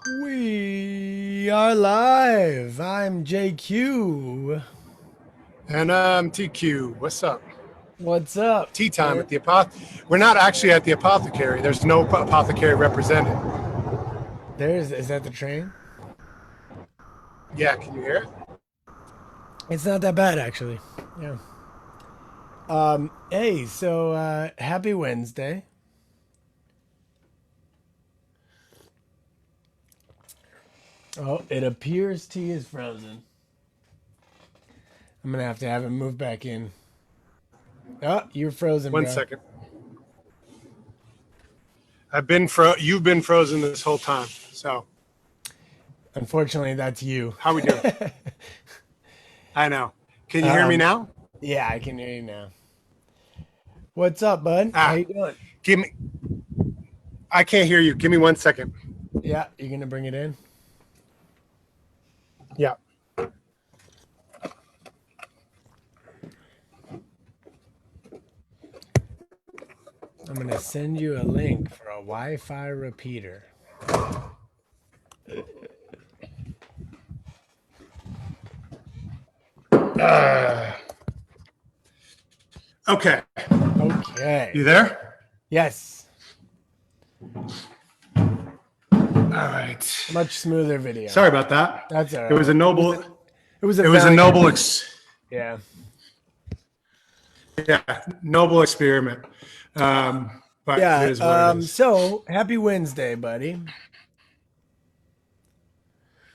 We are live. I'm JQ. And TQ, what's up? What's up? Tea time at the We're not actually at the apothecary. There's no apothecary represented. Is that the train? Yeah, can you hear it? It's not that bad actually. Yeah. Hey, so happy Wednesday. Oh, it appears tea is frozen. I'm gonna have to have it moved back in. Oh, you're frozen, One bro. second. You've been frozen this whole time. So Unfortunately, that's you. how we doing? I know. Can you hear me um, now? yeah, I can hear you now. What's up, bud? How Ah, you doing? give me. I can't hear you. Give me 1 second. Yeah, you gonna bring it in? Yeah. I'm gonna send you a link for a Wi-Fi repeater. Okay. Okay. You there? Yes. All right. Much smoother video. Sorry about that. That's all It was a right. noble. It was a It was a valiant noble. effort. Yeah. Yeah, noble experiment. But it Yeah. is what it is. So happy Wednesday, buddy.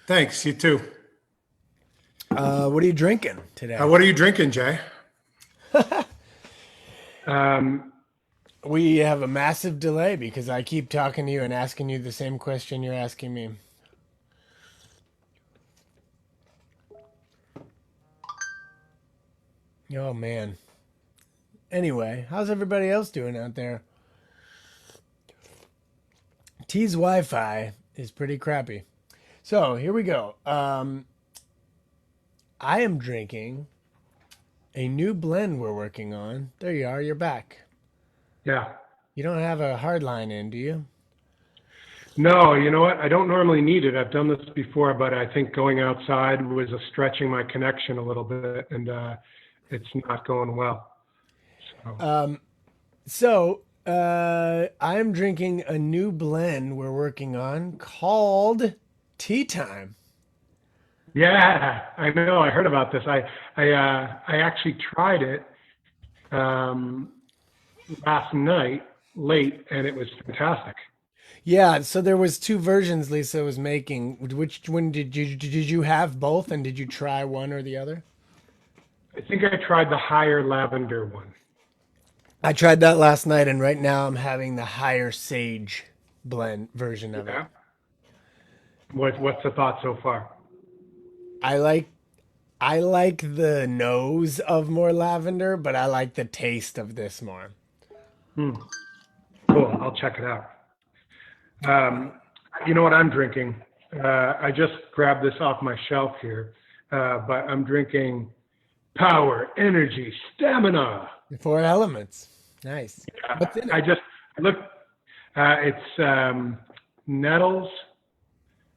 Thanks. You too. What are you drinking today? What are you drinking, Jay? Um, We have a massive delay because I keep talking to you and asking you the same question you're asking me. Oh man. Anyway, how's everybody else doing out there? T's Wi-Fi is pretty crappy. So here we go. I am drinking a new blend we're working on. There you are. You're back. yeah. You don't have a hard line in, do you? No, you know what? I don't normally need it. I've done this before, but I think going outside was stretching my connection a little bit, and it's not going well. So, I'm drinking a new blend we're working on called Tea Time. yeah, I know. I heard about this. I actually tried it um, last night late, and it was fantastic. Yeah, so there was two versions Lisa was making. Which one did you have both and did you try one or the other? I think I tried the higher lavender one. I tried that last night and right now I'm having the higher sage blend version of it. Yeah. What's the thought so far? I like I like the nose of more lavender, but I like the taste of this more. Hmm. Cool. I'll check it out. Um, you know what I'm drinking? I just grabbed this off my shelf here, but I'm drinking Power, Energy, Stamina. The four elements. Nice. What's in I it? just look. It's nettles,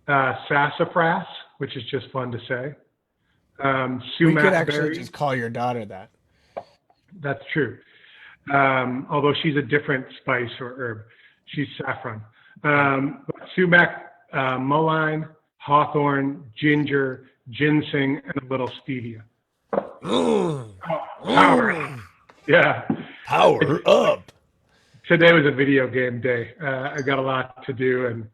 sassafras, which is just fun to say. We could Sumac actually berries. just call your daughter that. That's true. Although she's a different spice or herb. She's saffron. Sumac, mullein, hawthorn, ginger, ginseng, and a little stevia. Mm, Power. mm, Yeah. power up. Today was a video game day. I got a lot to do and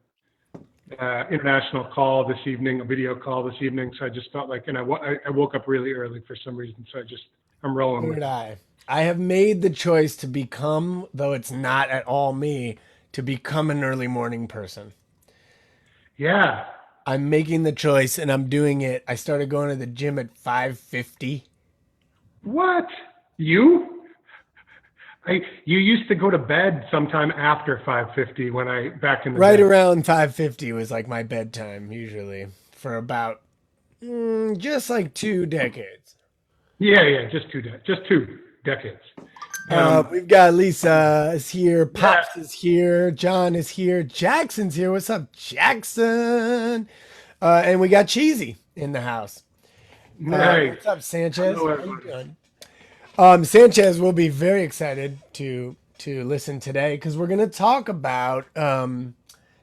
international call this evening, a video call this evening. So I just felt like, and I woke up really early for some reason. So I'm rolling So with did it. I. I have made the choice to become, though it's not at all me, to become an early morning person. Yeah. I'm making the choice and I'm doing it. I started going to the gym at 5:50. What? You? You used to go to bed sometime after 5:50 when back in the Right day. around 5:50 was like my bedtime usually for about just like 2 decades. Yeah, yeah, just two decades. Um, We've got Lisa is here, yeah, Pops is here, John is here, Jackson's here. What's up, Jackson? And we got Cheesy in the house. hey, What's up, Sanchez? hello How you everybody. doing? Sanchez will be very excited to listen today because we're going to talk about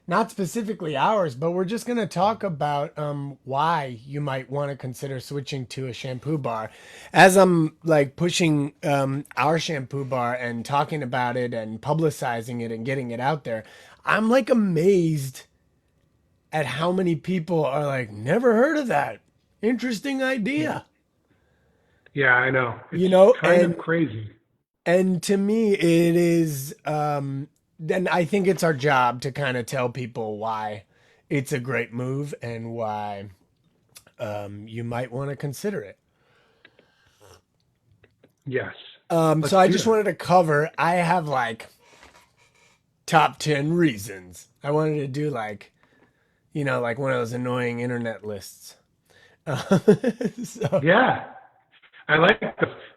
not specifically ours, but we're just going to talk about why you might want to consider switching to a shampoo bar. As I'm like pushing our shampoo bar and talking about it and publicizing it and getting it out there, I'm like amazed at how many people are like, never heard of that. Interesting idea. Yeah, I know. It's You know, kind of crazy. and to me it is then I think it's our job to kind of tell people why it's a great move and why you might want to consider it. Yes. So Let's I do just that. wanted to cover, I have like top 10 reasons. I wanted to do like, like one of those annoying internet lists. So Yeah, I like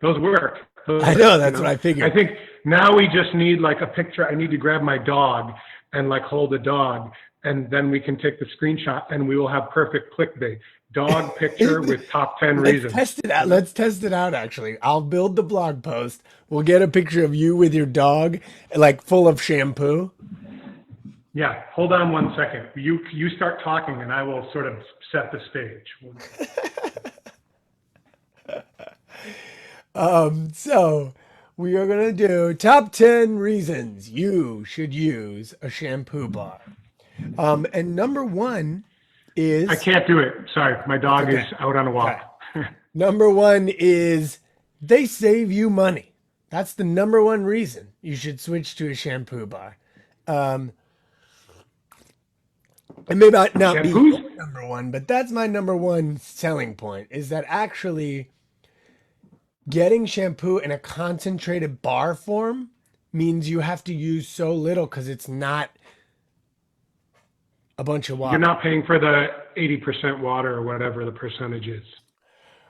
those work. Those I work, know you that's what know. I I figured. think now we just need like a picture. I need to grab my dog and like hold a dog, and then we can take the screenshot, and we will have perfect clickbait. Dog picture with top 10 Let's reasons. test it out. You know? Let's test it out, actually. I'll build the blog post. We'll get a picture of you with your dog, like full of shampoo. Yeah. Hold on one second. You start talking, and I will sort of set the stage. So we are going to do top 10 reasons you should use a shampoo bar. And number one I is, can't do it. Sorry, my that's dog is okay. out on a Okay. walk. Number one is they save you money. That's the number one reason you should switch to a shampoo bar. Um, It may not be Shampoos? your number one, but that's my number one selling point is that actually getting shampoo in a concentrated bar form means you have to use so little because it's not a bunch of You're water. not paying for the 80% water or whatever the percentage is.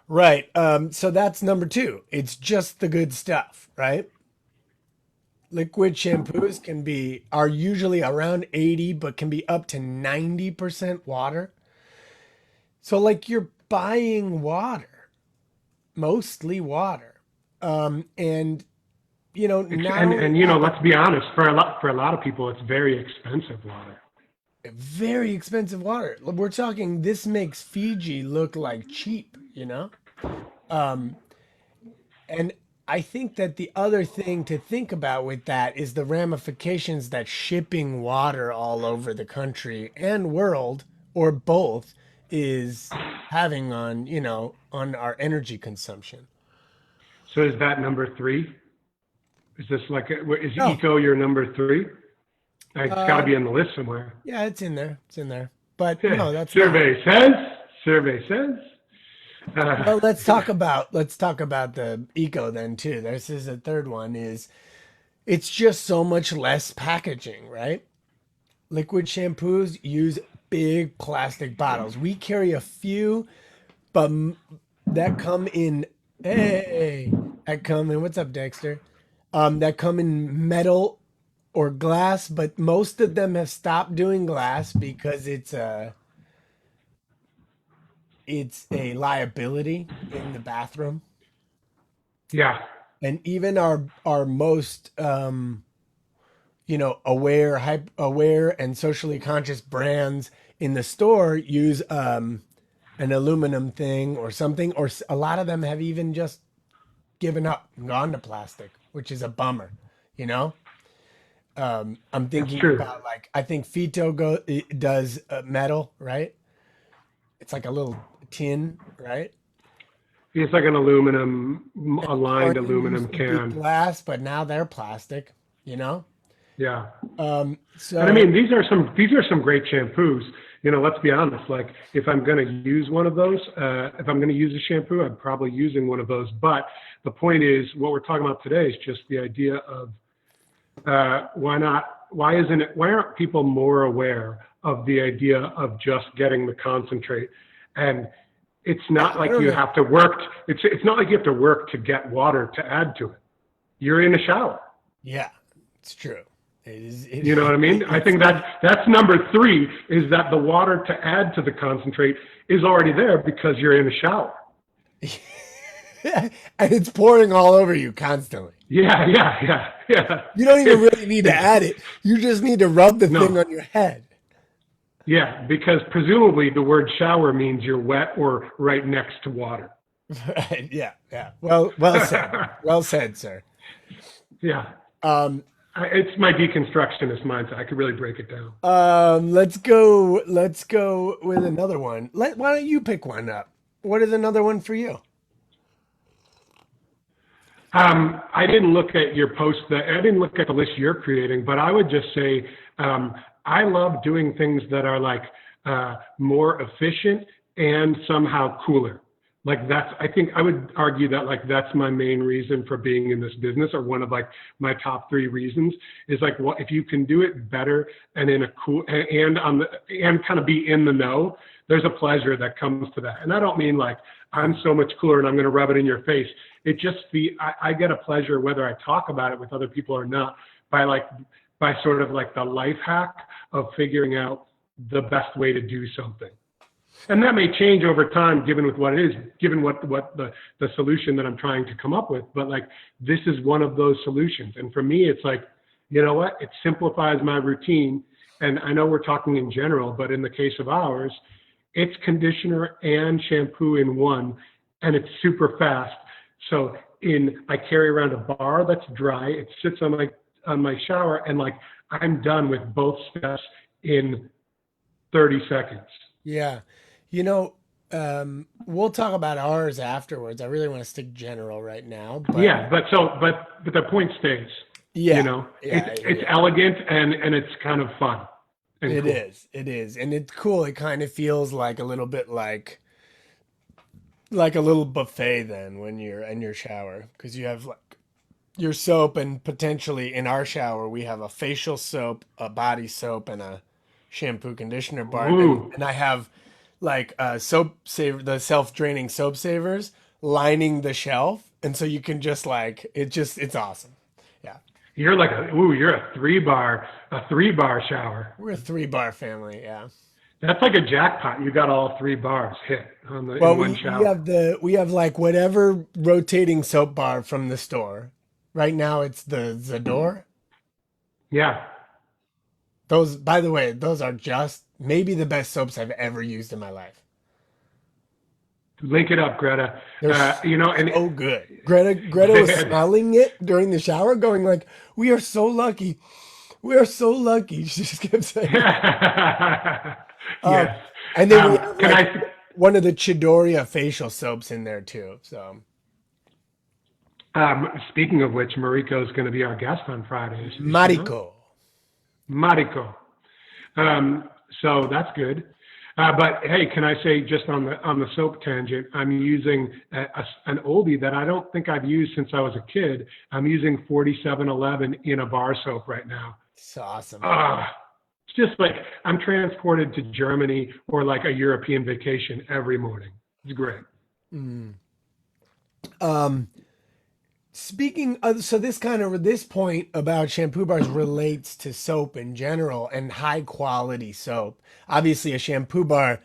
Right. So that's number two. It's just the good stuff, right? Liquid shampoos are usually around 80, but can be up to 90% water. So like you're buying water, mostly water. And now And let's be honest, for a lot of people, it's very expensive water. very expensive water. We're talking this makes Fiji look like cheap, you know? Um, and I think that the other thing to think about with that is the ramifications that shipping water all over the country and world, or both, is having on our energy consumption. So is that number three? Is this is Oh, eco your number three? It's got to uh, be in the list somewhere. yeah, it's in there. It's in there. But Yeah. no, that's not. Survey says. Survey says. Uh, Well, let's talk about the eco then too. This is a third one is it's just so much less packaging, right? Liquid shampoos use big plastic bottles. We carry a few, but that come in that come in what's up, Dexter? That come in metal or glass, but most of them have stopped doing glass because it's a liability in the bathroom. yeah. And even our most aware and socially conscious brands in the store use an aluminum thing or something, or a lot of them have even just given up and gone to plastic, which is a bummer, you know. I'm That's thinking true. about like I think it does metal, right? It's like a little tin, right? It's like an aluminum, And a lined Orion aluminum used to be can. glass, but now they're plastic, you know? Yeah. And I So mean, these are some great shampoos. Let's be honest. Like, if I'm going to use one of those, if I'm going to use a shampoo, I'm probably using one of those. But the point is, what we're talking about today is just the idea of why not? Why isn't it? Why aren't people more aware of the idea of just getting the concentrate? And it's not I like don't you know. have to work. It's not like you have to work to get water to add to it. you're in a shower. Yeah, it's true. It is. You know what I mean? I think that's number three, is that the water to add to the concentrate is already there because you're in a shower. And it's pouring all over you constantly. Yeah, yeah, yeah, yeah. You don't even It's, really need to add it. You just need to rub the thing no, on your head. yeah, because presumably the word shower means you're wet or right next to water. Right. Yeah. Yeah. Well said. Well said, sir. Yeah. Um, It's my deconstructionist mindset. I could really break it down. let's go. Let's go with another one. Why don't you pick one up? What is another one for you? I didn't look at your post. I didn't look at the list you're creating, but I would just say I love doing things that are like more efficient and somehow cooler. Like that's, I think I would argue that like that's my main reason for being in this business, or one of like my top three reasons is like, what if you can do it better and in a cool and on the and kind of be in the know, there's a pleasure that comes to that. And I don't mean like I'm so much cooler and I'm going to rub it in your face. It just I get a pleasure whether I talk about it with other people or not by sort of like the life hack of figuring out the best way to do something. And that may change over time, given with what it is, given what the solution that I'm trying to come up with. But like, this is one of those solutions. And for me, it's like, you know what? It simplifies my routine. And I know we're talking in general, but in the case of ours, it's conditioner and shampoo in one, and it's super fast. So I carry around a bar that's dry. It sits on my shower, and like I'm done with both steps in 30 seconds. Yeah. You know, we'll talk about ours afterwards. I really want to stick general right now, but Yeah, but the point stays. You yeah, know, yeah, it's yeah. elegant and it's kind of fun and It cool. is. It is. And it's cool. It kind of feels like a little bit like a little buffet then when you're in your shower, because you have like your soap, and potentially in our shower we have a facial soap, a body soap, and a shampoo conditioner bar, Ooh, and I have like soap saver, the self-draining soap savers lining the shelf, and so you can just like it's awesome. Yeah, you're a three bar shower. we're a 3 bar family. Yeah. That's like a jackpot. You got all 3 bars hit Well, in one we shower. have we have like whatever rotating soap bar from the store. Right now it's the Zador. Yeah. Those, by the way, those are just maybe the best soaps I've ever used in my life. Link it up, Greta. They're And so good. Greta was smelling it during the shower, going like, "We are so lucky. We are so lucky." She just kept saying it. Um, yes. and then we have Can like I? one of the Chidoria facial soaps in there too. So Speaking of which, Mariko is going to be our guest on Friday. Is she not? Mariko. Mariko. So that's good. But hey, can I say just on the soap tangent, I'm using an oldie that I don't think I've used since I was a kid. I'm using 4711 in a bar soap right now. It's awesome. It's just like I'm transported to Germany or like a European vacation every morning. It's great. Mm. Um, Speaking of, so this point about shampoo bars relates to soap in general and high quality soap. Obviously, a shampoo bar,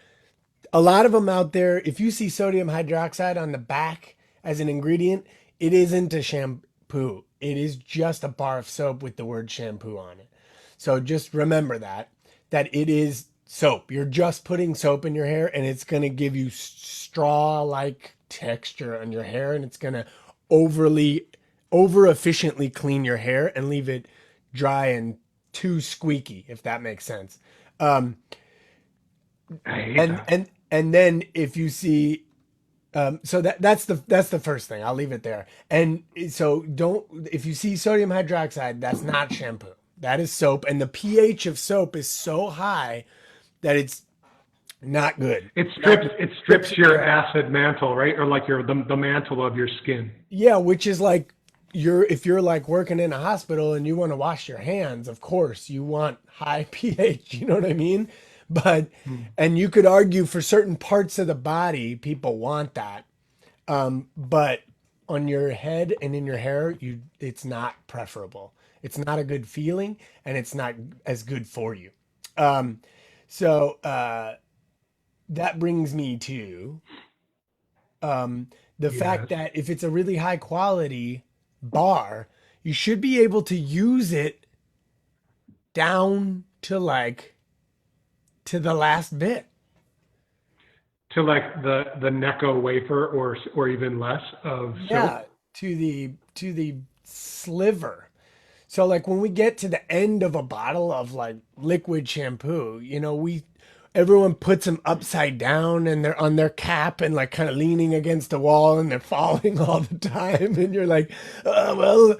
a lot of them out there, if you see sodium hydroxide on the back as an ingredient, it isn't a shampoo. It is just a bar of soap with the word shampoo on it. So just remember that it is soap. You're just putting soap in your hair, and it's going to give you straw like texture on your hair, and it's going to overly over efficiently clean your hair and leave it dry and too squeaky, if that makes sense. Um, I hate and that. and and then if you see, so that's the first thing. I'll leave it there. And so don't, if you see sodium hydroxide, that's not shampoo. That is soap, and the pH of soap is so high that it's not good. It Not strips good. it Strips strips your your hair. acid mantle, right? Or like the mantle of your skin. Yeah, which is like if you're like working in a hospital and you want to wash your hands, of course you want high pH, you know what I mean? But Hmm. and you could argue for certain parts of the body people want that. But on your head and in your hair, it's not preferable. It's not a good feeling, and it's not as good for you. Um, so that brings me to the fact Yes. that if it's a really high quality bar, you should be able to use it down to like to the last bit. To like the Necco wafer or even less of Yeah, soap. to the sliver. So like when we get to the end of a bottle of like liquid shampoo, we everyone puts them upside down and they're on their cap and like kind of leaning against the wall and they're falling all the time and you're like, well,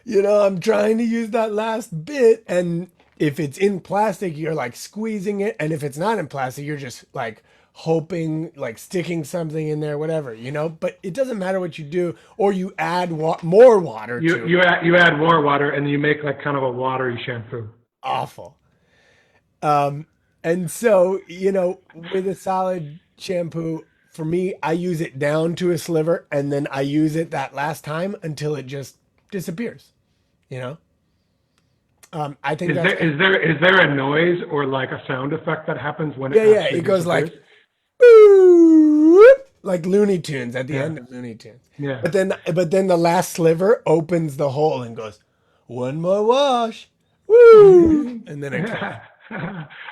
I'm trying to use that last bit, and if it's in plastic, you're like squeezing it, and if it's not in plastic, you're just like hoping, like sticking something in there, whatever, but it doesn't matter what you do, or you add more water You to it. you add more water and you make like kind of a watery shampoo. Awful. Um, and so, with a solid shampoo, for me, I use it down to a sliver and then I use it that last time until it just disappears, you know? I think Is that's there good. is there a noise or like a sound effect that happens when it Yeah, yeah. actually It goes disappears? like, "Boop," like Looney Tunes at the Yeah, end of Looney Tunes. yeah. But then the last sliver opens the hole and goes, one more wash. Woo! And then it closes.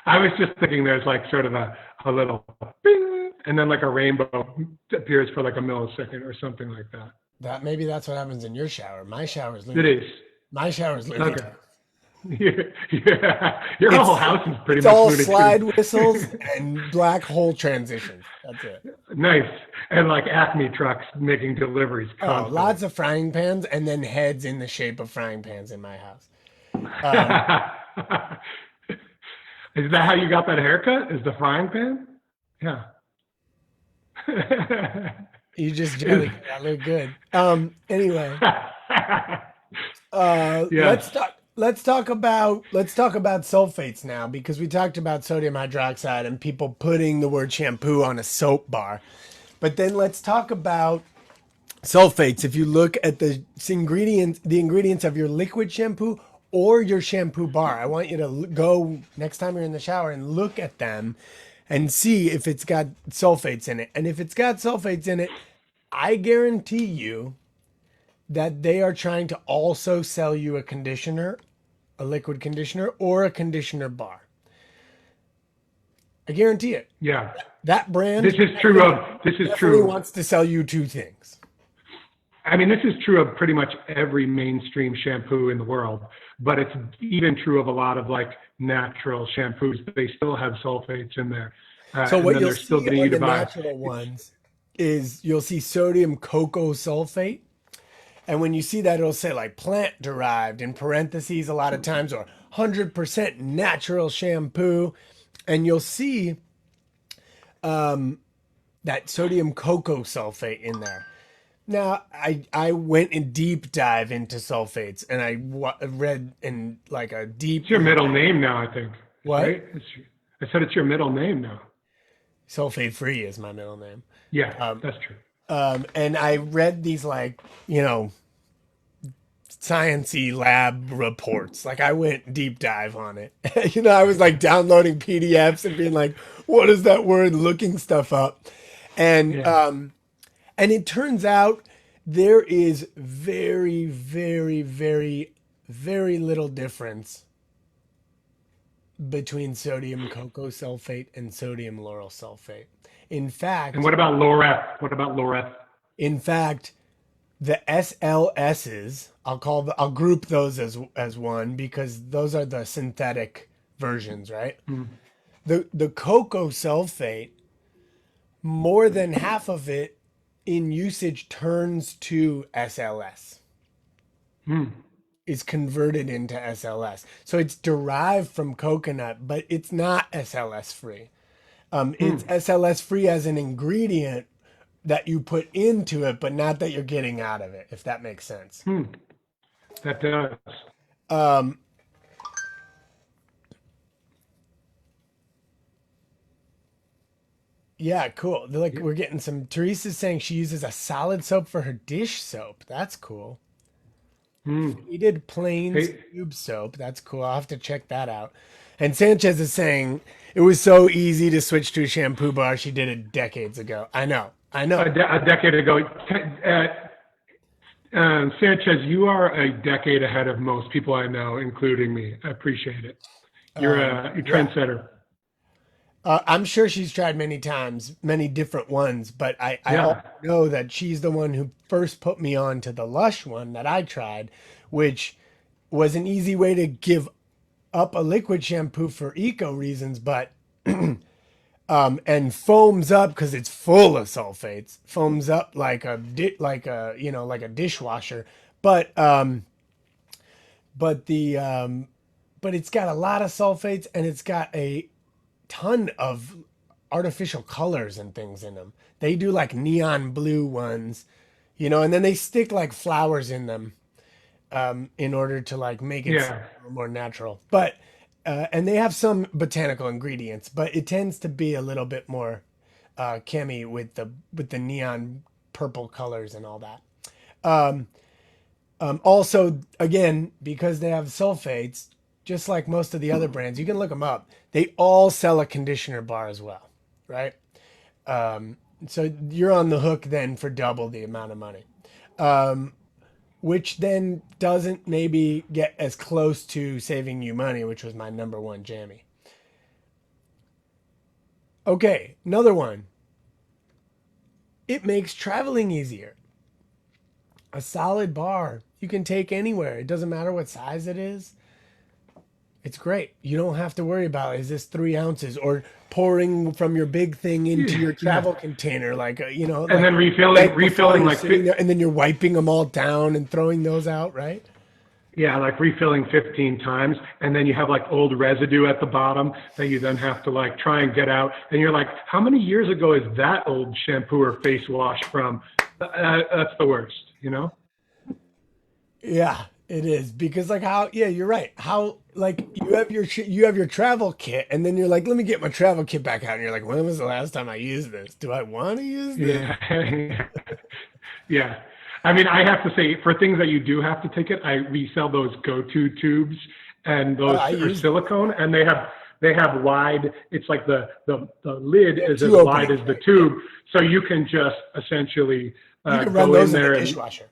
I was just thinking there's like sort of a little bing, and then like a rainbow appears for like a millisecond or something like that. Maybe that's what happens in your shower. My shower is It Looney. is. My shower is Looney Okay. Tunes. Yeah. Your whole It's house is pretty it's much all Looney Tunes. slide whistles and black hole transitions. That's it. Nice. And like Acme trucks making deliveries Oh, constantly. lots of frying pans and then heads in the shape of frying pans in my house. Um, Is that how you got that haircut? Is the frying pan? Yeah. you just Is, jelly. I look good. Anyway, yes. let's talk about sulfates now, because we talked about sodium hydroxide and people putting the word shampoo on a soap bar. But then let's talk about sulfates. If you look at the ingredients of your liquid shampoo or your shampoo bar, I want you to go next time you're in the shower and look at them and see if it's got sulfates in it. And if it's got sulfates in it, I guarantee you that they are trying to also sell you a conditioner, a liquid conditioner, or a conditioner bar. I guarantee it. Yeah. That This brand is true of this is definitely true. wants to sell you two things. I mean, this is true of pretty much every mainstream shampoo in the world, but it's even true of a lot of like natural shampoos. They still have sulfates in there, So and what then you'll they're still see getting on you to the buy. natural ones is you'll see sodium cocoa sulfate. And when you see that, it'll say like plant derived in parentheses a lot of times, or 100% natural shampoo. And you'll see that sodium cocoa sulfate in there. Now, I went in deep dive into sulfates, and I read in like a It's your deep middle name now, I think, what? right? I said it's your middle name now. Sulfate free is my middle name. Yeah, Um, that's true. and I read these like, sciencey lab reports. Like I went deep dive on it. I was like downloading PDFs and being like, what is that word? Looking stuff up. And Yeah. and it turns out there is very, very, very, very little difference between sodium cocoa sulfate and sodium lauryl sulfate. In And fact, what about Loreth? What about Loreth? in fact, the SLSs, I'll group those as one, because those are the synthetic versions, right? Hmm. The cocoa sulfate, more than half of it in usage turns to SLS, Hmm. is converted into SLS. So it's derived from coconut, but it's not SLS free. Hmm. It's SLS free as an ingredient that you put into it, but not that you're getting out of it, if that makes sense. Hmm. That does. Um, Yeah, cool. Like we're getting some. Teresa's saying she uses a solid soap for her dish soap. That's cool. Hmm. Faded Plains Hey, tube soap. That's cool. I'll have to check that out. And Sanchez is saying it was so easy to switch to a shampoo bar. She did it decades ago. I know. I know. a decade ago, Sanchez, you are a decade ahead of most people I know, including me. I appreciate it. You're a Yeah. trendsetter. I'm sure she's tried many times, many different ones, but I also Yeah, know that she's the one who first put me on to the Lush one that I tried, which was an easy way to give up a liquid shampoo for eco reasons, but and foams up because it's full of sulfates, foams up like like a dishwasher, but but the but it's got a lot of sulfates and it's got a ton of artificial colors and things in them. They do like neon blue ones, and then they stick like flowers in them in order to like make it yeah, more natural. But and they have some botanical ingredients, but it tends to be a little bit more cami with the neon purple colors and all that. Also, again, because they have sulfates, just like most of the other brands, you can look them up. They all sell a conditioner bar as well, right? So you're on the hook then for double the amount of money, which then doesn't maybe get as close to saving you money, which was my number one jammy. Okay, another one. It makes traveling easier. A solid bar you can take anywhere. It doesn't matter what size it is. It's great. You don't have to worry about is this 3 ounces or pouring from your big thing into your yeah. travel container, like And like then right before refilling you're like sitting there, and then you're wiping them all down and throwing those out, right? yeah, like refilling 15 times, and then you have like old residue at the bottom that you then have to like try and get out. And you're like, how many years ago is that old shampoo or face wash from? That's the worst, you know? Yeah, it is because like how yeah, you're right. How like you have your travel kit and then you're like, let me get my travel kit back out and you're like, when was the last time I used this? Do I want to use this? Yeah. Yeah. I mean, I have to say, for things that you do have to take it, I resell those go-to tubes, and Oh, those I are use those. silicone, and they have wide. It's like the lid They have is as two wide openings, as the right? Yeah. tube, so you can just essentially You can run go in those in the there and dishwasher.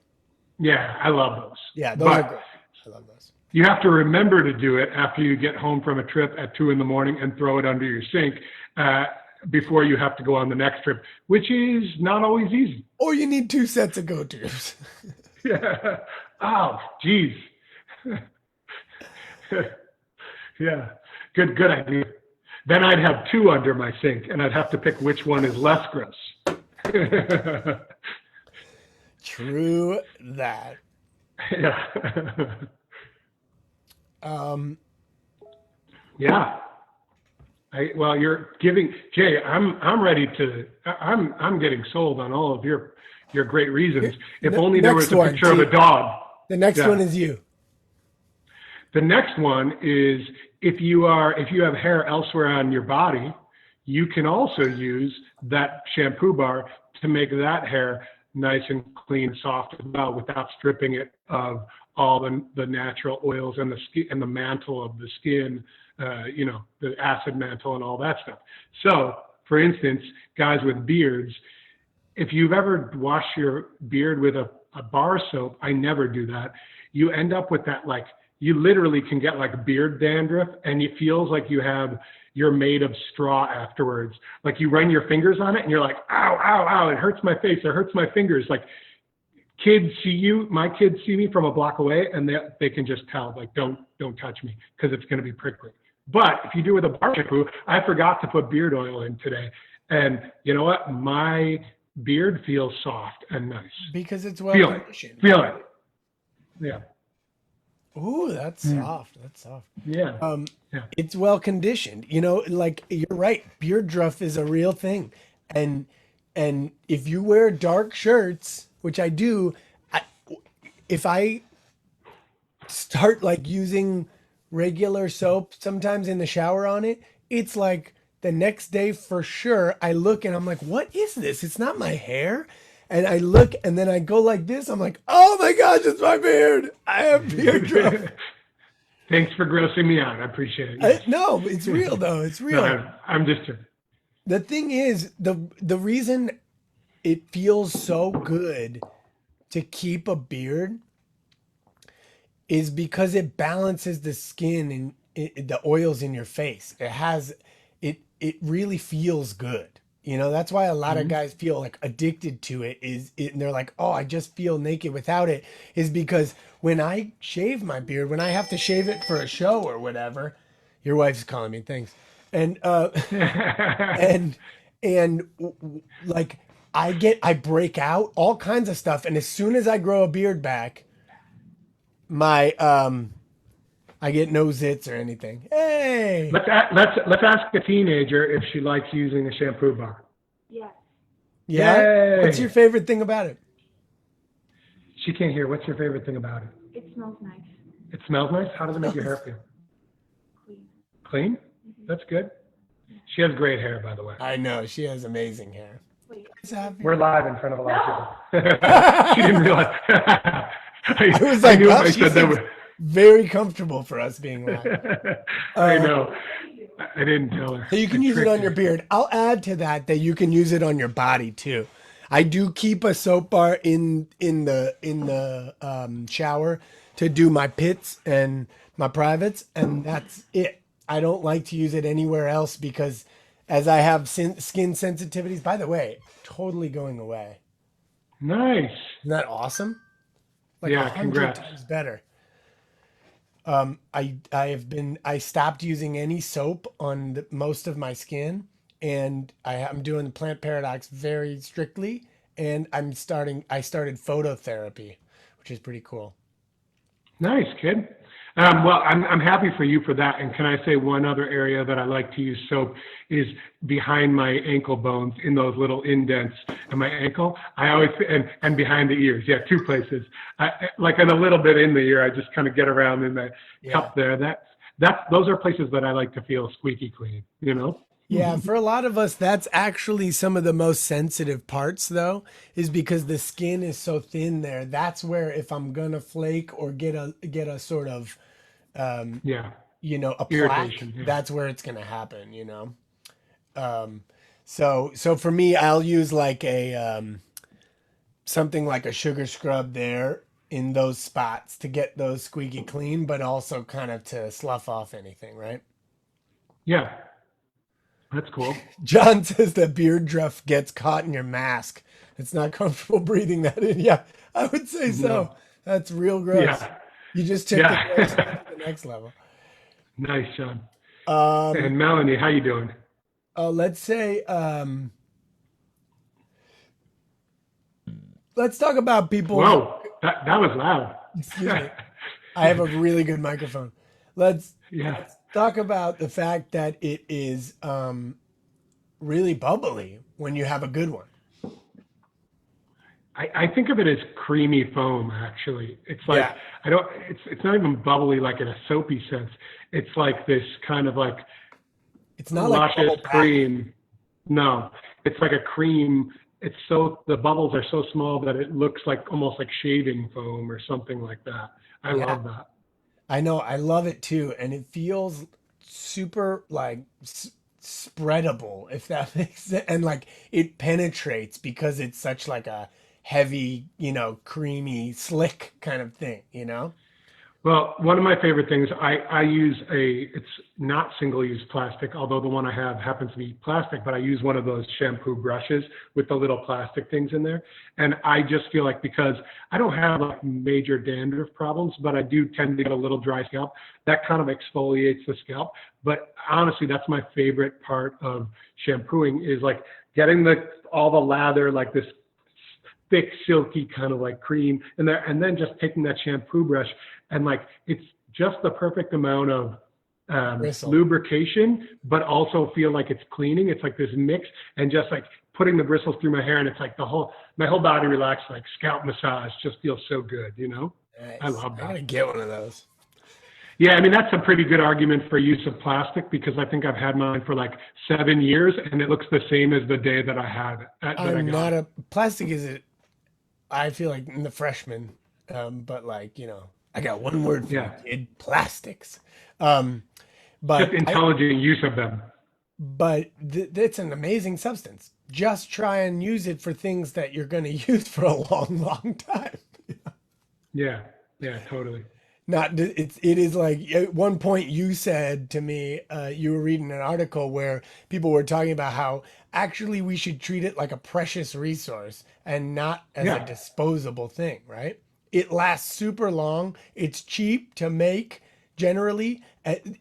yeah, I love those. Yeah, those are But great. I love those. you have to remember to do it after you get home from a trip at 2 in the morning and throw it under your sink uh, before you have to go on the next trip, which is not always easy. Or you need two sets of go-tos. Yeah. Oh, geez. Yeah. Good idea. Then I'd have two under my sink, and I'd have to pick which one is less gross. True that. Yeah. Um, Yeah. Well, you're giving Jay. I'm ready to. I'm getting sold on all of your great reasons. If only there was Next a one, picture of a T. dog. The next one Yeah. is you. The next one is if you have hair elsewhere on your body, you can also use that shampoo bar to make that hair nice and clean, soft as well, without stripping it of all the natural oils and the skin and the mantle of the skin, the acid mantle and all that stuff. So, for instance, guys with beards, if you've ever washed your beard with a bar soap, I never do that. You end up with that like you literally can get like beard dandruff, and it feels like you're made of straw afterwards. Like you run your fingers on it and you're like, ow, ow, ow, it hurts my face, it hurts my fingers. Like kids see you, my kids see me from a block away, and they can just tell, like, don't touch me because it's going to be prickly. But if you do with a bar shampoo, I forgot to put beard oil in today, and you know what? My beard feels soft and nice. Because it's well Feel it, conditioned. feel it. Yeah, Ooh, that's soft. That's soft. yeah, Um, yeah. it's well conditioned. Like you're right. Beard druff is a real thing, and if you wear dark shirts, which I do, I, if I start like using regular soap sometimes in the shower on it, it's like The next day for sure, I look and I'm like, what is this? It's not my hair. And I look and then I go like this. I'm like, oh my gosh, it's my beard. I have beard druff. Thanks for grossing me out. I appreciate it. Yes. No, it's real though. It's No, real. I'm just. The thing is, the reason it feels so good to keep a beard is because it balances the skin and the oils in your face. It really feels good. You know, that's why a lot of Mhm. guys feel like addicted to and they're like, "Oh, I just feel naked without it." Is because when I shave my beard, when I have to shave it for a show or whatever, your wife's calling me, thanks. And and like I break out all kinds of stuff, and as soon as I grow a beard back, my I get no zits or anything. Hey. Let's ask a teenager if she likes using a shampoo bar. Yes, Yeah. What's your Yay! favorite thing about it? She can't hear. What's your favorite thing about it? it smells nice. It smells nice. How does it make your hair feel? Clean. Clean? That's good. She has great hair, by the way. I know she has amazing hair. Wait, We're live in front of a lot of people. She didn't realize. I was I like, knew if well, I she said that. seems very comfortable for us being live. I know. I didn't tell her. So you can I use it tricked on your her. beard. I'll add to that you can use it on your body too. I do keep a soap bar in the shower to do my pits and my privates, and that's it. I don't like to use it anywhere else because as I have skin sensitivities, by the way, totally going away. Nice. Isn't that awesome? Like Yeah, 100 congrats. times better. I stopped using any soap on most of my skin, and I'm doing the plant paradox very strictly, and I started phototherapy, which is pretty cool. Nice, kid. Well, I'm happy for you for that. And can I say one other area that I like to use soap is behind my ankle bones in those little indents in my ankle. I always and behind the ears. Yeah, two places. Like in a little bit in the ear, I just kind of get around in the Yeah. cup there. Those are places that I like to feel squeaky clean. You know. Yeah, for a lot of us, that's actually some of the most sensitive parts, though, is because the skin is so thin there. That's where if I'm gonna flake or get a sort of Yeah. a plaque, Irritation. Yeah. that's where it's gonna happen. So for me, I'll use like a something like a sugar scrub there in those spots to get those squeaky clean, but also kind of to slough off anything, right? Yeah. That's cool. John says that beard druff gets caught in your mask. It's not comfortable breathing that in. Yeah, I would say so. No. That's real gross. Yeah. You just took Yeah. the gross to the next level. Nice, Sean. Um, And Melanie, how you doing? let's say, let's talk about people. Whoa, that was loud. Excuse me. I have a really good microphone. Let's Yeah. talk about the fact that it is really bubbly when you have a good one. I think of it as creamy foam. Actually, it's like Yeah. I don't. It's not even bubbly like in a soapy sense. It's like this kind of like It's not like luscious bubble bath. cream. No, it's like a cream. It's so the bubbles are so small that it looks like almost like shaving foam or something like that. I Yeah. love that. I know, I love it too, and it feels super like spreadable, if that makes sense, and like it penetrates because it's such like a heavy, creamy, slick kind of thing. Well, one of my favorite things, I use it's not single-use plastic, although the one I have happens to be plastic, but I use one of those shampoo brushes with the little plastic things in there. And I just feel like because I don't have like major dandruff problems, but I do tend to get a little dry scalp, that kind of exfoliates the scalp. But honestly, that's my favorite part of shampooing is like getting all the lather, like this thick, silky kind of like cream in there, and then just taking that shampoo brush and like it's just the perfect amount of Bristle. lubrication, but also feel like it's cleaning. It's like this mix, and just like putting the bristles through my hair, and it's like my whole body relaxed, like scalp massage. Just feels so good. Nice. I love I that. gotta get one of those. Yeah, I mean that's a pretty good argument for use of plastic because I think I've had mine for like 7 years and it looks the same as the day that I had it, that I I'm got not it. a plastic is it. I feel like in the freshman, but like I got one word for you, Yeah, kid: plastics. Um, just but I intelligent use of them. but it's an amazing substance. Just try and use it for things that you're going to use for a long, long time. Yeah, yeah, totally. Not it is like at one point you said to me, you were reading an article where people were talking about how actually we should treat it like a precious resource and not as a Yeah, disposable thing, right? It lasts super long. It's cheap to make generally.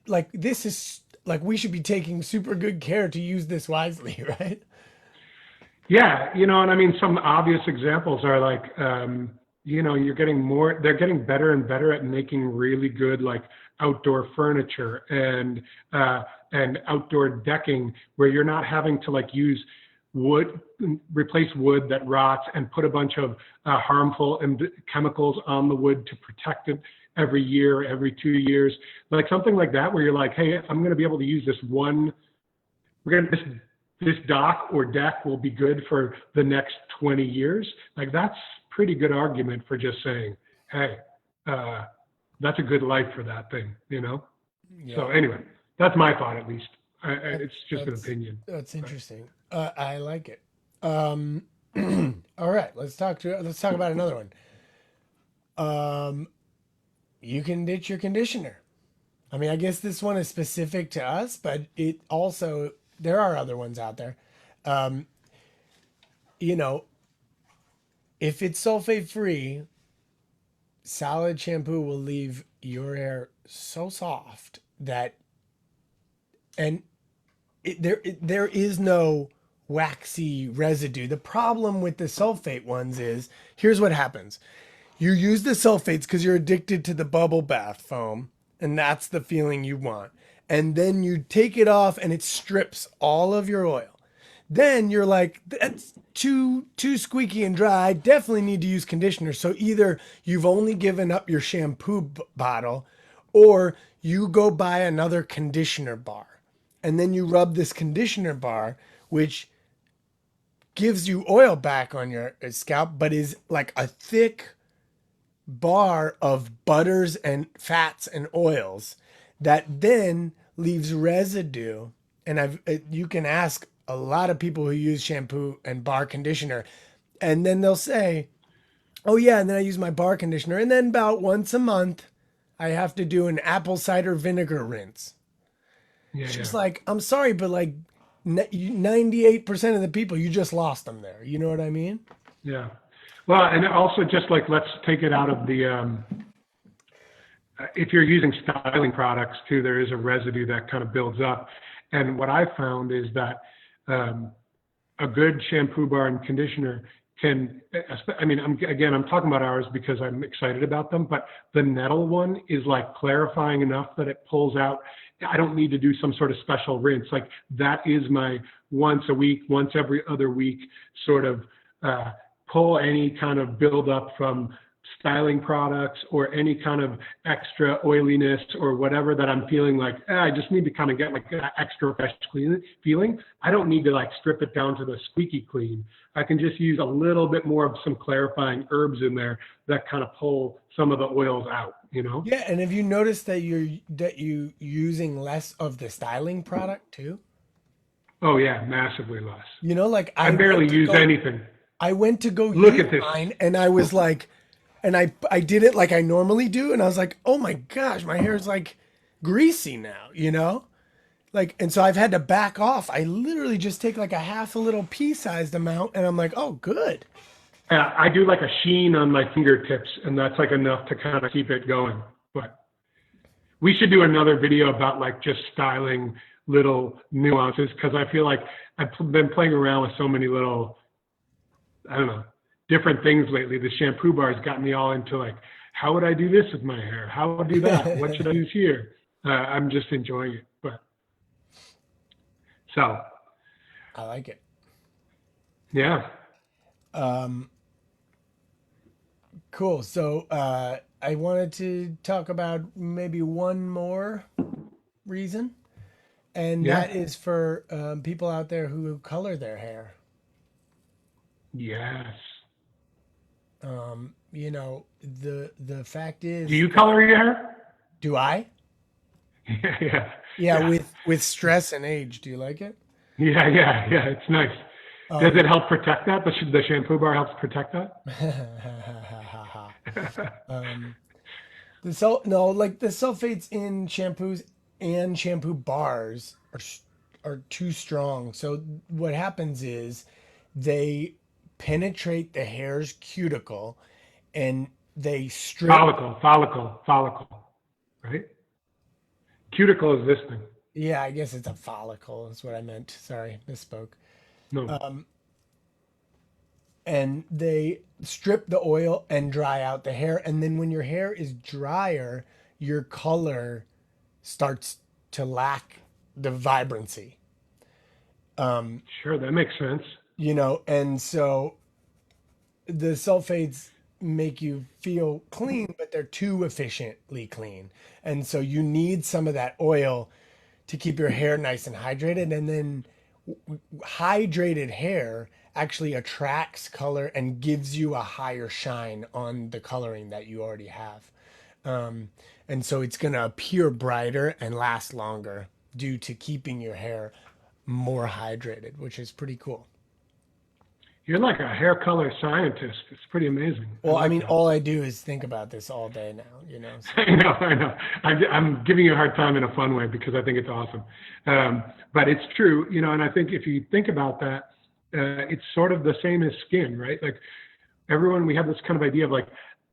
Like this is like we should be taking super good care to use this wisely, right? yeah, and I mean some obvious examples are like, you're getting more. They're getting better and better at making really good like outdoor furniture and outdoor decking where you're not having to like use wood, replace wood that rots and put a bunch of harmful chemicals on the wood to protect it every year, every 2 years, like something like that, where you're like, hey, I'm going to be able to use this one. We're going to this dock or deck will be good for the next 20 years. Like that's pretty good argument for just saying, hey, uh, that's a good life for that thing. Yeah. So anyway, that's my thought at least. That, It's just an opinion. that's But interesting. I like it. Um, all right, let's talk about another one. Um, you can ditch your conditioner. I mean, I guess this one is specific to us, but it also there are other ones out there. Um, you know, if it's sulfate free, solid shampoo will leave your hair so soft that and there is no waxy residue. The problem with the sulfate ones is here's what happens. You use the sulfates because you're addicted to the bubble bath foam, and that's the feeling you want. And then you take it off and it strips all of your oil. Then you're like, that's too squeaky and dry. I definitely need to use conditioner. So either you've only given up your shampoo bottle, or you go buy another conditioner bar. And then you rub this conditioner bar, which gives you oil back on your scalp, but is like a thick bar of butters and fats and oils that then leaves residue. And you can ask a lot of people who use shampoo and bar conditioner, and then they'll say, "Oh yeah," and then I use my bar conditioner, and then about once a month, I have to do an apple cider vinegar rinse. yeah, It's yeah, just like, I'm sorry, but like 98% of the people, you just lost them there. You know what I mean? yeah. Well, and also just like let's take it out of the if you're using styling products too, there is a residue that kind of builds up. And what I found is that um, a good shampoo bar and conditioner can, I mean, I'm talking about ours because I'm excited about them, but the nettle one is like clarifying enough that it pulls out. I don't need to do some sort of special rinse. Like that is my once a week, once every other week sort of uh, pull any kind of buildup from styling products or any kind of extra oiliness or whatever that I'm feeling like, I just need to kind of get like that extra fresh clean feeling. I don't need to like strip it down to the squeaky clean. I can just use a little bit more of some clarifying herbs in there that kind of pull some of the oils out. Yeah, and have you noticed that you using less of the styling product too? Oh yeah, massively less. Like I barely use anything. I went to go Look use at this. mine, and I was like, and I did it like I normally do, and I was like, oh my gosh, my hair is like greasy now. Like, and so I've had to back off. I literally just take like a half a little pea-sized amount, and I'm like, oh, good. I do like a sheen on my fingertips, and that's like enough to kind of keep it going. But we should do another video about like just styling little nuances because I feel like I've been playing around with so many little, I don't know, different things lately. The shampoo bar has gotten me all into like, how would I do this with my hair? How would I do that? What should I use here? I'm just enjoying it. But so, I like it. yeah. Um, cool. So I wanted to talk about maybe one more reason, and Yeah. that is for people out there who color their hair. Yes. The fact Do is you that color your hair? do I? Yeah, yeah, Yeah, yeah, with stress and age. Do you like it? yeah, yeah, yeah. It's nice. Does Um, it help protect that? The shampoo bar helps protect that? um, like the sulfates in shampoos and shampoo bars are too strong. So what happens is they penetrate the hair's cuticle and they strip. Follicle, right? Cuticle is this thing. Yeah, I guess it's a follicle is what I meant. Sorry, misspoke. No, Um, and they strip the oil and dry out the hair. And then when your hair is drier, your color starts to lack the vibrancy. Um, sure, that makes sense. and so the sulfates make you feel clean, but they're too efficiently clean. And so you need some of that oil to keep your hair nice and hydrated. And then hydrated hair actually attracts color and gives you a higher shine on the coloring that you already have. Um, and so it's going to appear brighter and last longer due to keeping your hair more hydrated, which is pretty cool. You're like a hair color scientist. It's pretty amazing. I Well, I like mean, that. all I do is think about this all day now. So I know, I know. I'm giving you a hard time in a fun way because I think it's awesome. But it's true, and I think if you think about that, it's sort of the same as skin, right? Like everyone, we have this kind of idea of like,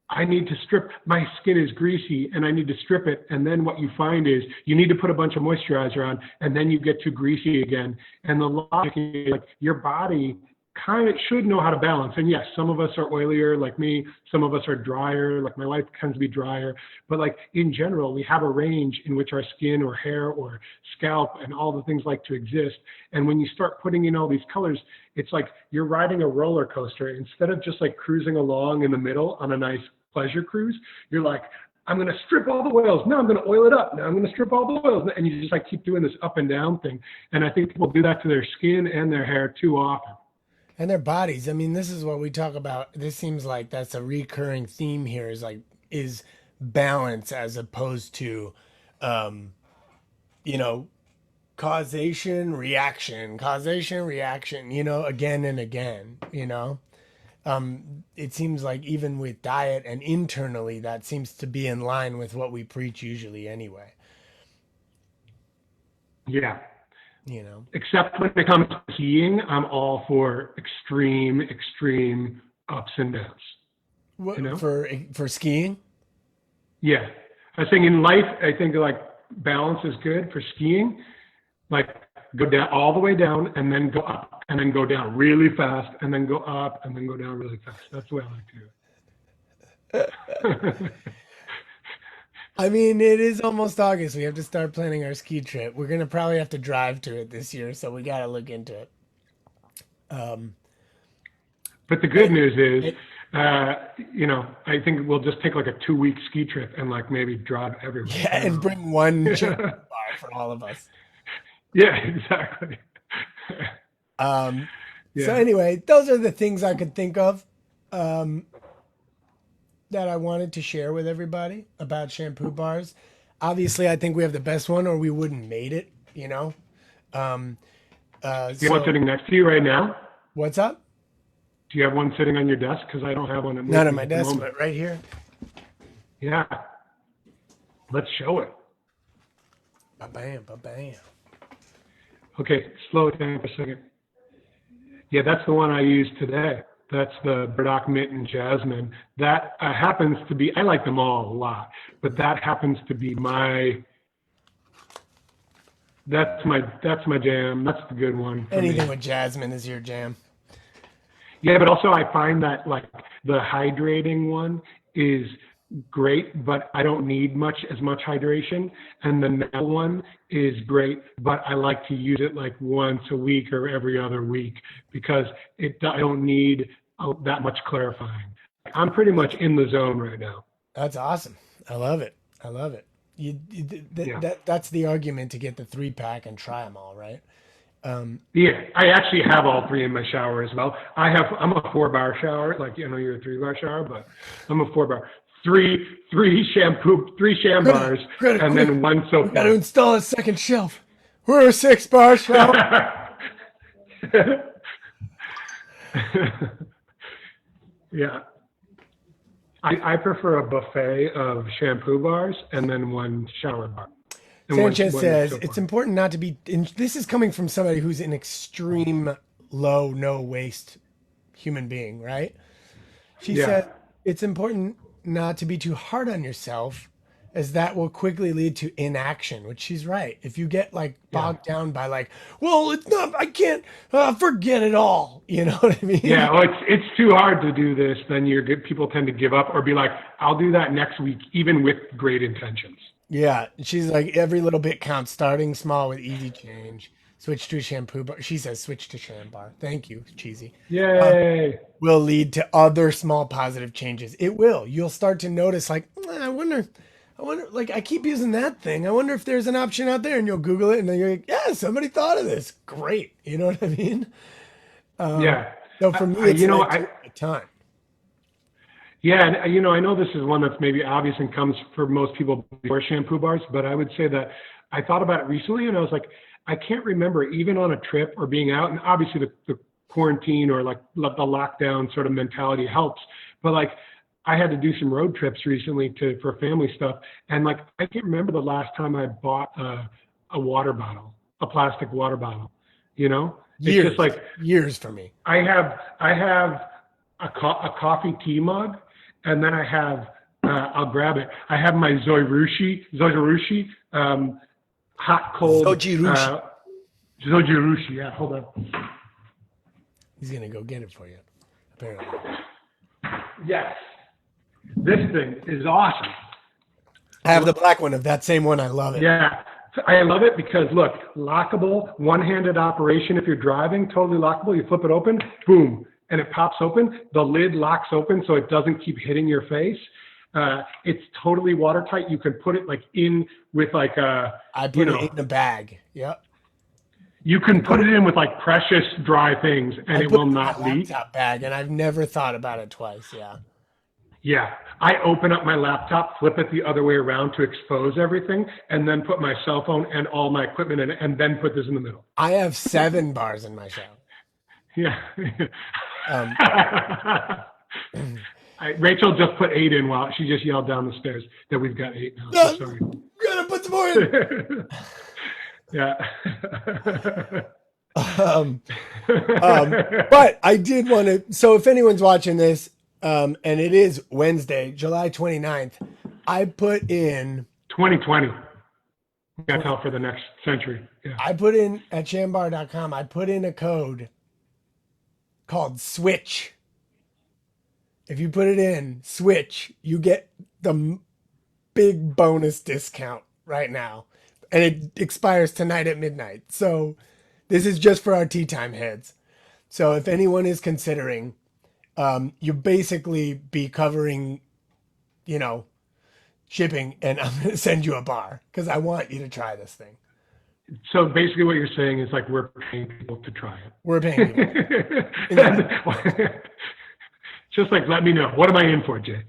I need to strip, my skin is greasy and I need to strip it. And then what you find is you need to put a bunch of moisturizer on and then you get too greasy again. And the logic is like your body kind of should know how to balance. And yes, some of us are oilier like me. Some of us are drier, like my wife tends to be drier. But like in general, we have a range in which our skin or hair or scalp and all the things like to exist. And when you start putting in all these colors, it's like you're riding a roller coaster. Instead of just like cruising along in the middle on a nice pleasure cruise, you're like, I'm going to strip all the oils. Now I'm going to oil it up. Now I'm going to strip all the oils. And you just like keep doing this up and down thing. And I think people do that to their skin and their hair too often. and their bodies. I mean, this is what we talk about. This seems like that's a recurring theme here is balance as opposed to um, you know, causation, reaction, again and again. It seems like even with diet and internally, that seems to be in line with what we preach usually anyway, Yeah. you know. Except when it comes to skiing, I'm all for extreme ups and downs. You What, know? for skiing? Yeah. I think in life, I think like balance is good for skiing. Like go down all the way down and then go up and then go down really fast and then go up and then go down really fast. That's the way I like to do it. I mean, it is almost August. We have to start planning our ski trip. We're gonna probably have to drive to it this year, so we gotta look into it. Um, But the good and, news is, and I think we'll just take like a 2 week ski trip and like maybe drive everywhere. yeah, I and don't bring one shampoo know. bar for all of us. Yeah, exactly. Um, so Yeah. anyway, those are the things I could think of um, that I wanted to share with everybody about shampoo bars. Obviously, I think we have the best one, or we wouldn't made it. Um, You have one so sitting next to you right now? what's up? Do you have one sitting on your desk? Because I don't have one with Not on me my at the desk, moment. but right here. Yeah. Let's show it. Ba bam, ba bam. Okay, slow it down for a second. Yeah, that's the one I used today. That's the burdock mint and jasmine. That happens to be, I like them all a lot, but that happens to be that's my jam. That's the good one for Anything me. with jasmine is your jam. Yeah, but also I find that like the hydrating one is great, but I don't need as much hydration. And the now one is great, but I like to use it like once a week or every other week because I don't need that much clarifying. I'm pretty much in the zone right now. That's awesome. I love it. I love it. Yeah. That's the argument to get the 3 pack and try them all, right? Um, Yeah, I actually have all three in my shower as well. I'm a 4 bar shower, like you're a 3 bar shower, but I'm a 4 bar. Three shampoo, three sham Greta, bars, Greta, and then quick! one We soap got to bar. install a second shelf. We're a 6 bar shower. Yeah, I prefer a buffet of shampoo bars and then one shower bar and Sanchez one says soap it's bar. important not to be. And this is coming from somebody who's an extreme low, no waste human being, right? She Yeah, said it's important not to be too hard on yourself, as that will quickly lead to inaction, which she's right. If you get like yeah. bogged down by like, well, it's not, I can't, forget it all. You know what I mean? Yeah, well, it's too hard to do this. Then people tend to give up or be like, "I'll do that next week," even with great intentions. Yeah. She's like, every little bit counts, starting small with easy change. Switch to a shampoo bar. She says, switch to sham bar. Thank you, Cheesy. Uh, Yay! will lead to other small positive changes. It will. You'll start to notice, like, I wonder, like, I keep using that thing. I wonder if there's an option out there, and you'll Google it, and then you're like, yeah, somebody thought of this. Great. You know what I mean? Yeah, So for me, it's led I to a ton. yeah, and I know this is one that's maybe obvious and comes for most people before shampoo bars, but I would say that I thought about it recently, and I was like, I can't remember even on a trip or being out, and obviously the quarantine or like the lockdown sort of mentality helps, but like I had to do some road trips recently for family stuff, and like I can't remember the last time I bought a water bottle, a plastic water bottle. You know, it's just Years, like years for me. I have a coffee tea mug, and then I have I'll grab it. I have my Zojirushi, hot cold Sojirushi. Zojirushi. Yeah, hold on. He's going to go get it for you, apparently. Yes, this thing is awesome. I have the black one of that same one. I love it. Yeah, I love it because look, lockable, one-handed operation. If you're driving, totally lockable. You flip it open, boom, and it pops open. The lid locks open so it doesn't keep hitting your face. It's totally watertight. You can put it like in with like I put it in a bag. Yep. you can put it in with like precious dry things and I it put will it in my not leak. laptop bag, and I've never thought about it twice. Yeah. Yeah. I open up my laptop, flip it the other way around to expose everything, and then put my cell phone and all my equipment in it, and then put this in the middle. I have 7 bars in my shower. Yeah. Um, Rachel just put 8 in while she just yelled down the stairs that we've got 8 now. no, So sorry. gotta put some more in. Yeah. Um, but I did want to. So if anyone's watching this, and it is Wednesday, July 29th, I put in 2020. Got tell for the next century. Yeah. I put in at shambar.com, I put in a code called Switch. If you put it in Switch, you get the big bonus discount right now. And it expires tonight at midnight. So this is just for our tea time heads. So if anyone is considering, you basically be covering, you know, shipping, and I'm going to send you a bar because I want you to try this thing. So basically, what you're saying is like we're paying people to try it. We're paying you. Just like let me know. What am I in for, Jay?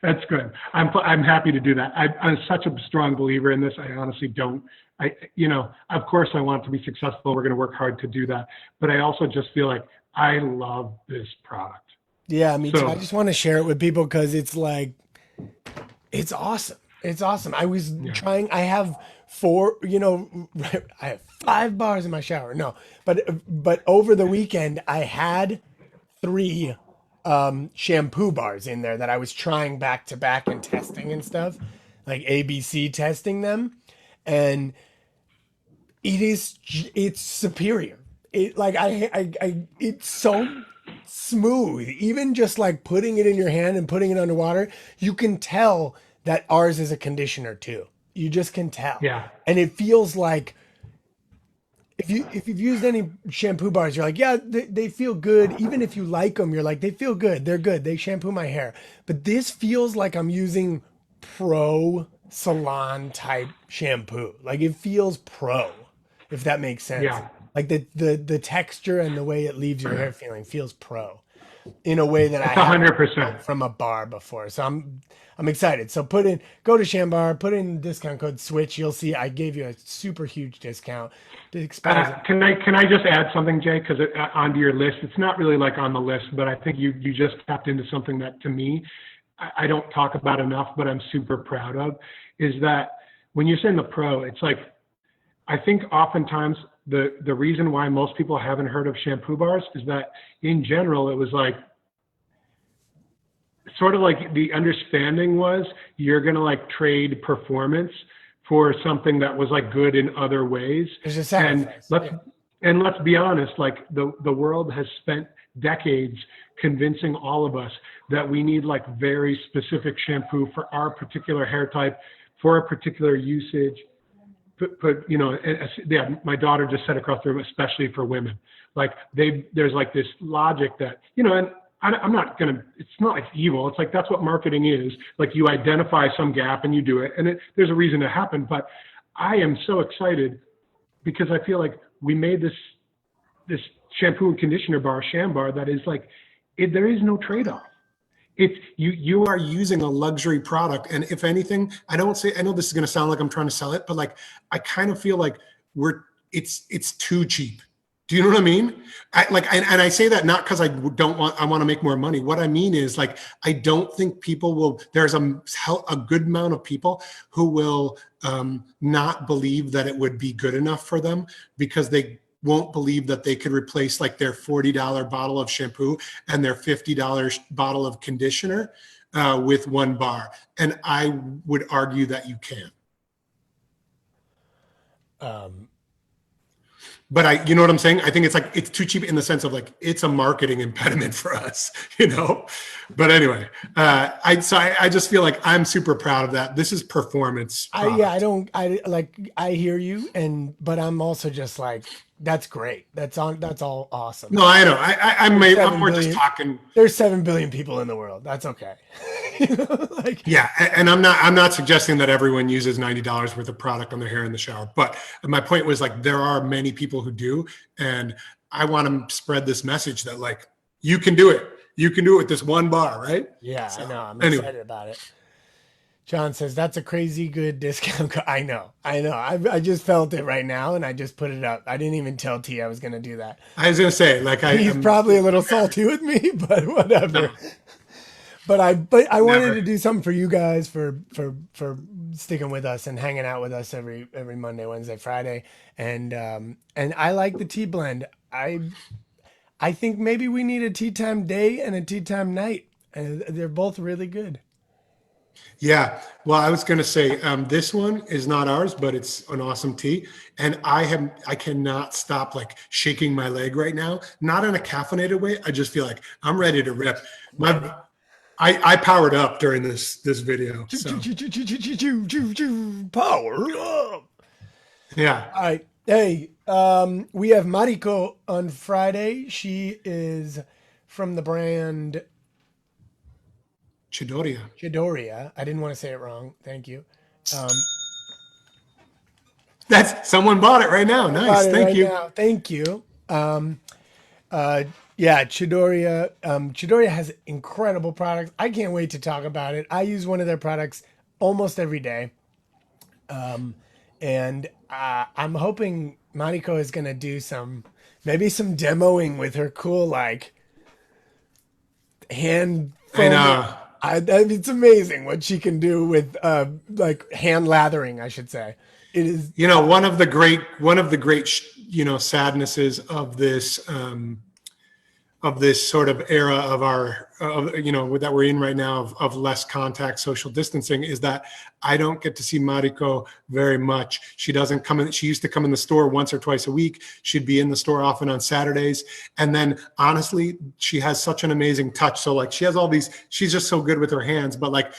That's good. I'm happy to do that. I'm such a strong believer in this. I honestly don't. Of course, I want to be successful. We're going to work hard to do that. But I also just feel like I love this product. Yeah, me too. I just want to share it with people because it's like, it's awesome. It's awesome. I was trying, I have 4, I have 5 bars in my shower. No, but over the weekend, I had 3 shampoo bars in there that I was trying back to back and testing and stuff, like ABC testing them. And it's superior. It like it's so smooth. Even just like putting it in your hand and putting it underwater, you can tell that ours is a conditioner too. You just can tell. Yeah. And it feels like if you've used any shampoo bars, you're like, yeah, they feel good. Even if you like them, you're like, they feel good. They're good. They shampoo my hair. But this feels like I'm using pro salon type shampoo. Like it feels pro, if that makes sense. Yeah. Like the texture and the way it leaves your hair feeling feels pro in a way that I It's a haven't 100%. felt from a bar before. So I'm excited. So go to Shambar, put in discount code SWITCH. You'll see I gave you a super huge discount. It expires. Can I just add something, Jay? Because onto your list, it's not really like on the list, but I think you just tapped into something that to me, I don't talk about enough, but I'm super proud of, is that when you're saying the pro, it's like, I think oftentimes the reason why most people haven't heard of shampoo bars is that in general, it was like, sort of like the understanding was you're going to like trade performance for something that was like good in other ways. There's a sacrifice. And let's be honest, like the world has spent decades convincing all of us that we need like very specific shampoo for our particular hair type, for a particular usage. You know, yeah, my daughter just said across the room, especially for women, like there's like this logic that, you know, and I'm not going to, it's not like evil. It's like, that's what marketing is. Like you identify some gap and you do it, and there's a reason it happened. But I am so excited because I feel like we made this shampoo and conditioner bar, Shambar, that is like, there is no trade-off. It's you are using a luxury product. And if anything, I know this is going to sound like I'm trying to sell it, but like, I kind of feel like it's too cheap. Do you know what I mean? And I say that not because I want to make more money. What I mean is like, I don't think people will, there's a good amount of people who will not believe that it would be good enough for them because they won't believe that they could replace like their $40 bottle of shampoo and their $50 bottle of conditioner with one bar. And I would argue that you can. But you know what I'm saying? I think it's like, it's too cheap in the sense of like, it's a marketing impediment for us, you know? But anyway, I just feel like I'm super proud of that. This is performance. I hear you. But I'm also just like, that's great. That's all awesome. No, I know. I'm more just talking. There's 7 billion people in the world. That's okay. You know, like, yeah. And I'm not suggesting that everyone uses $90 worth of product on their hair in the shower. But my point was like, there are many people who do. And I want to spread this message that like, you can do it. You can do it with this one bar, right? Yeah, so, I know. I'm excited about it. John says, that's a crazy good discount. I know. I just felt it right now, and I just put it up. I didn't even tell T I was going to do that. I was going to say, like, he's probably a little salty with me, but whatever. No. But I wanted to do something for you guys for sticking with us and hanging out with us every Monday, Wednesday, Friday, and I like the tea blend. I think maybe we need a tea time day and a tea time night. And they're both really good. Yeah. Well, I was going to say, this one is not ours, but it's an awesome tea. And I cannot stop like shaking my leg right now. Not in a caffeinated way. I just feel like I'm ready to rip. I powered up during this video. So. Power up. Yeah. All right. Hey, we have Mariko on Friday. She is from the brand Chidorya. I didn't want to say it wrong. Thank you. That's someone bought it right now. Nice. Thank you. Thank you. Yeah, Chidorya. Chidorya has incredible products. I can't wait to talk about it. I use one of their products almost every day. And I'm hoping Mariko is going to do maybe some demoing with her cool, like, hand. It's amazing what she can do with, like, hand lathering, I should say. It is, you know, one of the great, sadnesses of this sort of era of that we're in right now of less contact, social distancing, is that I don't get to see Mariko very much. She doesn't come in. She used to come in the store once or twice a week. She'd be in the store often on Saturdays. And then honestly, she has such an amazing touch. So like, she has she's just so good with her hands, but like,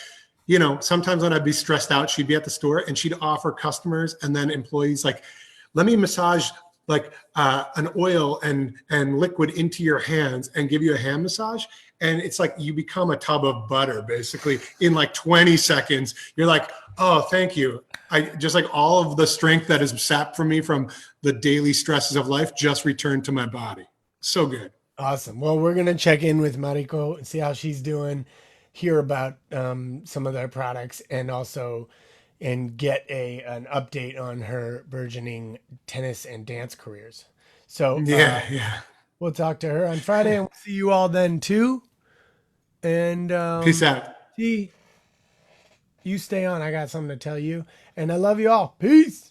you know, sometimes when I'd be stressed out, she'd be at the store and she'd offer customers and then employees like, let me massage like an oil and liquid into your hands and give you a hand massage. And it's like you become a tub of butter basically in like 20 seconds. You're like, oh, thank you. I just like all of the strength that is sapped from me from the daily stresses of life just returned to my body. So good. Awesome. Well, we're gonna check in with Mariko and see how she's doing, hear about some of their products, and also and get an update on her burgeoning tennis and dance careers. So Yeah, yeah. we'll talk to her on Friday, and we'll see you all then too. And Peace out. see, you stay on. I got something to tell you, and I love you all. Peace.